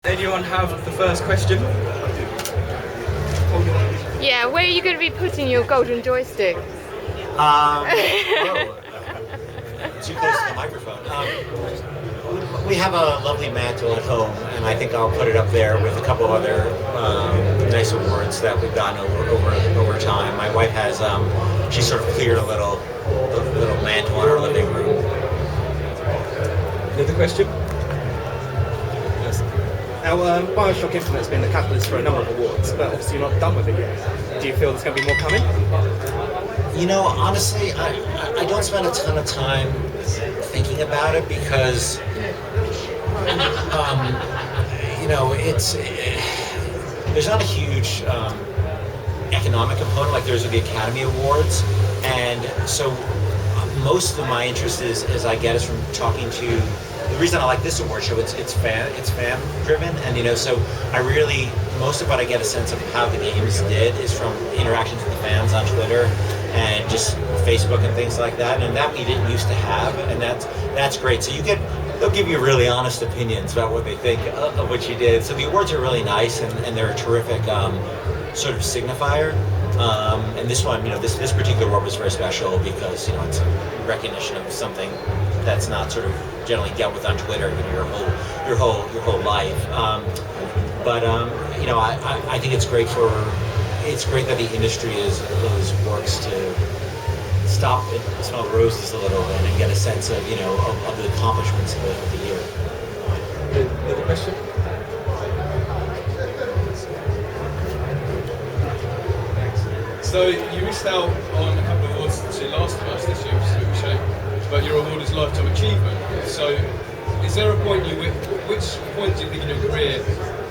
Anyone have the first question? Yeah, where are you going to be putting your golden joystick? Too close to the microphone. We have a lovely mantle at home, and I think I'll put it up there with a couple other nice awards that we've gotten over time. My wife has, she sort of cleared a little mantle in our living room. Another question? Yes. Now, Bioshock Infinite's been the catalyst for a number of awards, but obviously you're not done with it yet. Do you feel there's going to be more coming? You know, honestly, I don't spend a ton of time thinking about it because, you know, there's not a huge economic component like there is with the Academy Awards, and so most of my interest is I get is from talking to. The reason I like this award show, it's fan driven, and you know, so most of what I get a sense of how the games did is from interactions with the fans on Twitter and just Facebook and things like that, and that we didn't used to have, and that's great. So they'll give you really honest opinions about what they think of what you did. So the awards are really nice, and they're a terrific sort of signifier. And this one, you know, this particular award was very special because, you know, it's a recognition of something that's not sort of generally dealt with on Twitter, you know, your whole life. You know, I think it's great that the industry works to stop and smell the roses a little bit and get a sense of, you know, of the accomplishments of the year. Another question? So you missed out on a couple of awards to Last of Us this year, which is a bit of a shame, but your award is Lifetime Achievement. So is there a point which point do you think in your career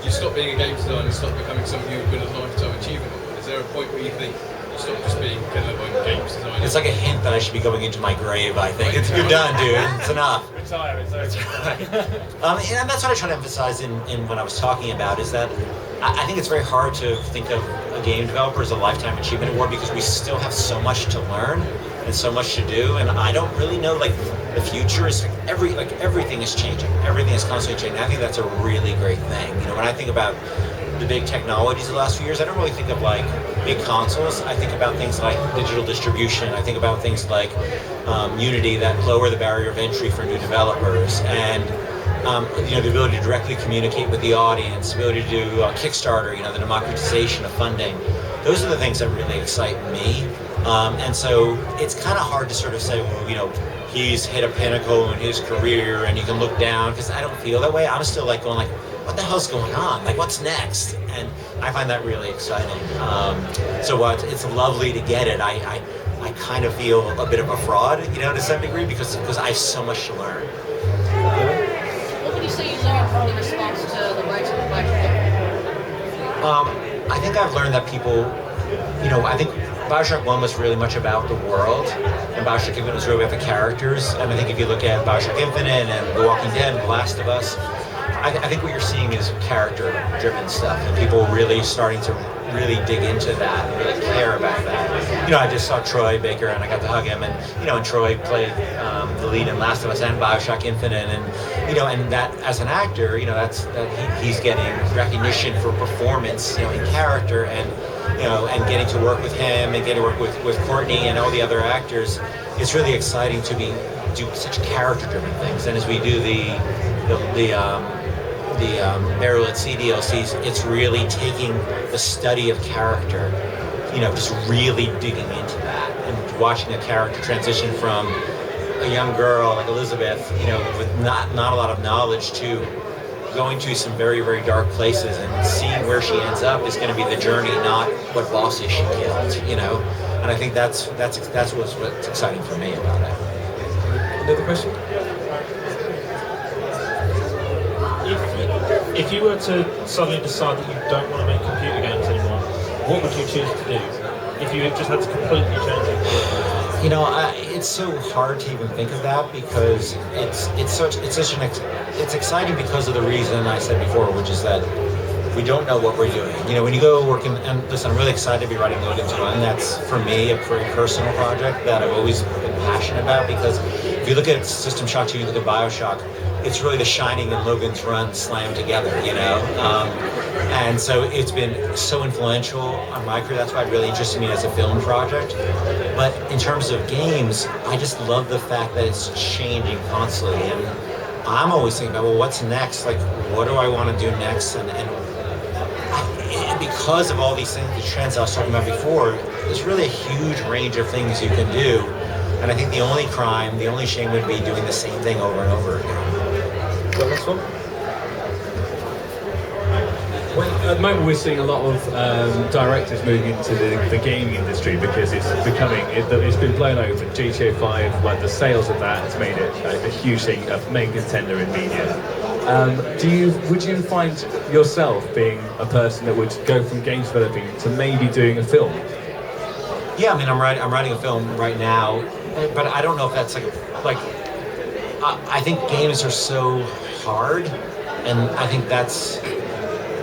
you stop being a game designer and stop becoming somebody who would win a Lifetime Achievement Award? Is there a point where you think you stop just being Ken Levine games designer? It's like a hint that I should be going into my grave, I think. You're done, dude. It's enough. Retire, it's over. And that's what I try to emphasize in when I was talking about is that I think it's very hard to think of a game developer as a Lifetime Achievement Award because we still have so much to learn and so much to do, and I don't really know, like, the future is everything is changing. Everything is constantly changing. I think that's a really great thing. You know, when I think about the big technologies of the last few years, I don't really think of like big consoles. I think about things like digital distribution. I think about things like Unity that lower the barrier of entry for new developers, and you know, the ability to directly communicate with the audience, the ability to do Kickstarter, you know, the democratization of funding. Those are the things that really excite me. And so it's kind of hard to sort of say, well, you know, he's hit a pinnacle in his career and you can look down, because I don't feel that way. I'm still like going like, what the hell's going on? Like, what's next? And I find that really exciting. So it's lovely to get it. I kind of feel a bit of a fraud, you know, to some degree, because I have so much to learn. What would you say you learned from the response to the writing of Bioshock? I think I've learned that people, you know, I think Bioshock 1 was really much about the world, and Bioshock Infinite was really about the characters. And I think if you look at Bioshock Infinite and The Walking Dead and The Last of Us, I think what you're seeing is character-driven stuff, and people really starting to really dig into that and really care about that. You know, I just saw Troy Baker and I got to hug him, and you know, and Troy played the lead in Last of Us and Bioshock Infinite, and you know, and that as an actor, you know, he's getting recognition for performance, you know, in character, and you know, and getting to work with him and getting to work with Courtney and all the other actors. It's really exciting to do such character-driven things, and as we do the Barrel at Sea DLCs, it's really taking the study of character, you know, just really digging into that and watching a character transition from a young girl like Elizabeth, you know, with not a lot of knowledge, to going to some very, very dark places, and seeing where she ends up is going to be the journey, not what bosses she killed, you know. And I think that's what's exciting for me about it. Another question? If you were to suddenly decide that you don't want to make computer games anymore, what would you choose to do? If you just had to completely change it? You know, it's so hard to even think of that, because it's exciting because of the reason I said before, which is that we don't know what we're doing. You know, when you go working, and listen, I'm really excited to be writing Logan's Run. That's for me a very personal project that I've always been passionate about, because if you look at System Shock 2, you look at Bioshock, it's really The Shining and Logan's Run slammed together, you know? And so it's been so influential on my career. That's why it really interested me as a film project. But in terms of games, I just love the fact that it's changing constantly. And I'm always thinking about, well, what's next? Like, what do I want to do next? And because of all these things, the trends I was talking about before, there's really a huge range of things you can do. And I think the only crime, the only shame would be doing the same thing over and over again. Got this one? Well, at the moment we're seeing a lot of directors moving into the gaming industry because it's been blown open. GTA 5, like the sales of that has made it a huge thing, a main contender in media. Would you find yourself being a person that would go from games developing to maybe doing a film? Yeah, I mean, I'm writing a film right now, but I don't know if that's like I think games are so hard, and I think that's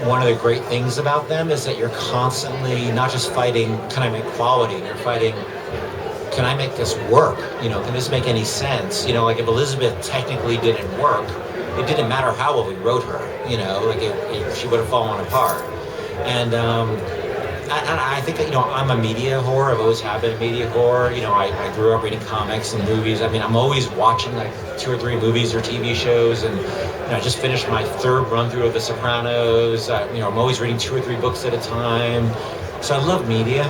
one of the great things about them is that you're constantly not just fighting, can I make quality? You're fighting, can I make this work? You know, can this make any sense? You know, like if Elizabeth technically didn't work, it didn't matter how well we wrote her. You know, like she would have fallen apart. And I think that, you know, I'm a media whore. I've always have been a media whore. You know, I grew up reading comics and movies. I mean, I'm always watching like 2 or 3 movies or TV shows. And, you know, I just finished my 3rd run through of The Sopranos. You know, I'm always reading 2 or 3 books at a time. So I love media.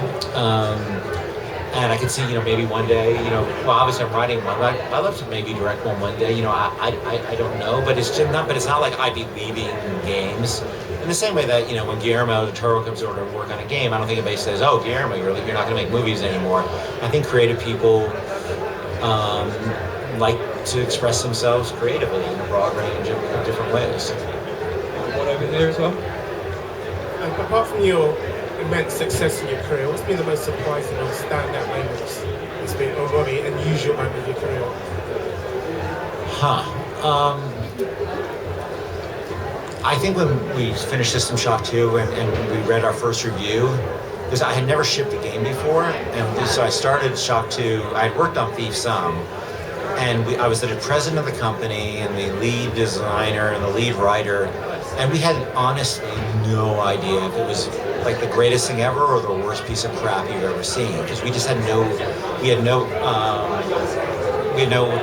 And I could see, you know, maybe one day, you know, well, obviously I'm writing one, but I'd love to maybe direct one day. You know, I don't know, but it's just not. But it's not like I'd be leaving games. In the same way that, you know, when Guillermo del Toro comes over to work on a game, I don't think anybody says, "Oh, Guillermo, you're not going to make movies anymore." I think creative people like to express themselves creatively in a broad range of different ways. One over there as well. Apart from your immense success in your career, what's been the most surprising or standout moments? It's been, or maybe an unusual moment of your career? I think when we finished System Shock 2 and we read our first review, because I had never shipped a game before, and so I started Shock 2. I had worked on Thief some, and I was the president of the company and the lead designer and the lead writer, and we had honestly no idea if it was like the greatest thing ever or the worst piece of crap you've ever seen, because we just had no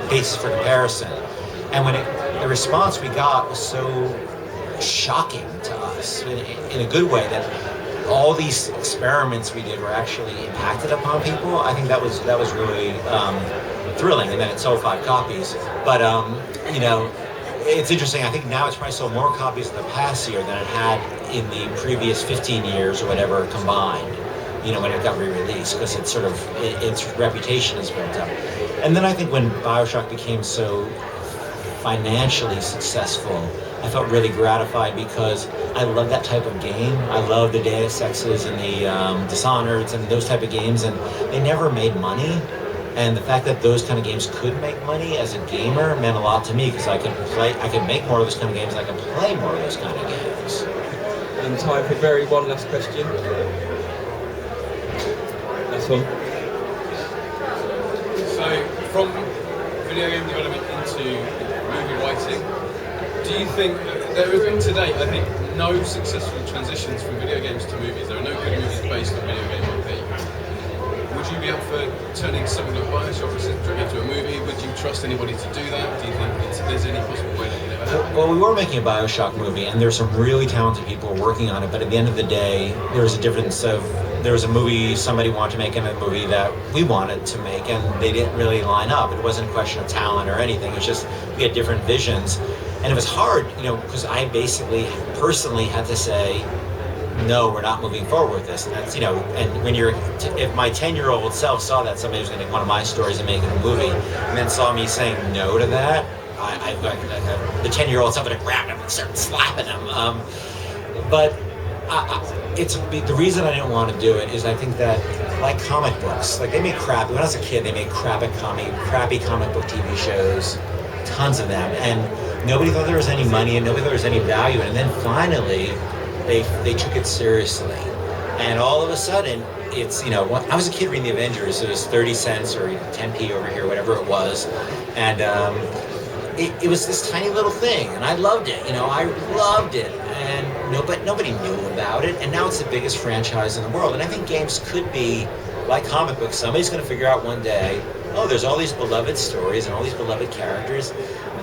basis for comparison. And when the response we got was so shocking to us in a good way, that all these experiments we did were actually impacted upon people. I think that was really thrilling, and then it sold 5 copies. But you know, it's interesting. I think now it's probably sold more copies in the past year than it had in the previous 15 years or whatever combined. You know, when it got re-released, because it's sort of its reputation has built up. And then I think when Bioshock became so financially successful, I felt really gratified because I love that type of game. I love the Deus Exes and the Dishonored and those type of games, and they never made money. And the fact that those kind of games could make money as a gamer meant a lot to me, because I could make more of those kind of games, and I could play more of those kind of games. And time for one last question. Last one. So, from video game development into movie writing, do you think there has been to date, I think, no successful transitions from video games to movies? There are no good movies based on video game IP. Would you be up for turning something like Bioshock into a movie? Would you trust anybody to do that? Do you think there's any possible way that can ever happen? Well, we were making a Bioshock movie, and there's some really talented people working on it, but at the end of the day, there was a difference of, there was a movie somebody wanted to make and a movie that we wanted to make, and they didn't really line up. It wasn't a question of talent or anything. It was just, we had different visions. And it was hard, you know, because I basically personally had to say, no, we're not moving forward with this. And that's, you know, and when if my 10-year-old self saw that somebody was going to take one of my stories and make it a movie, and then saw me saying no to that, the 10-year-old self would have grabbed him and started slapping him. But it's the reason I didn't want to do it is I think that, like comic books, like they made crap. When I was a kid, they made crappy comic book TV shows, tons of them, and nobody thought there was any money and nobody thought there was any value. And then finally, they took it seriously. And all of a sudden, it's, you know, I was a kid reading the Avengers, so it was 30 cents or 10p over here, whatever it was. And it was this tiny little thing, and I loved it. You know, I loved it. And nobody knew about it. And now it's the biggest franchise in the world. And I think games could be like comic books. Somebody's going to figure out one day, oh, there's all these beloved stories and all these beloved characters.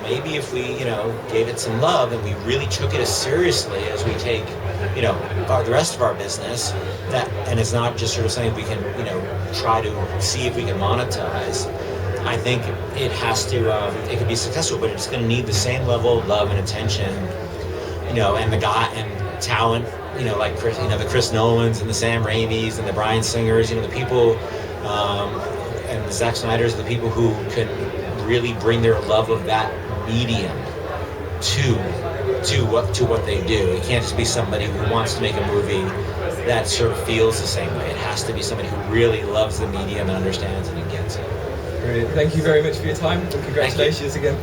Maybe if we, you know, gave it some love and we really took it as seriously as we take, you know, the rest of our business, and it's not just sort of something we can, you know, try to see if we can monetize. I think it has to, it could be successful, but it's going to need the same level of love and attention, you know, and talent, you know, like Chris, you know, the Chris Nolans and the Sam Raimis and the Bryan Singers, you know, the people, and the Zack Snyders, the people who can really bring their love of that medium to what they do. It can't just be somebody who wants to make a movie that sort of feels the same way. It has to be somebody who really loves the medium and understands it and gets it. Brilliant. Thank you very much for your time, and congratulations again.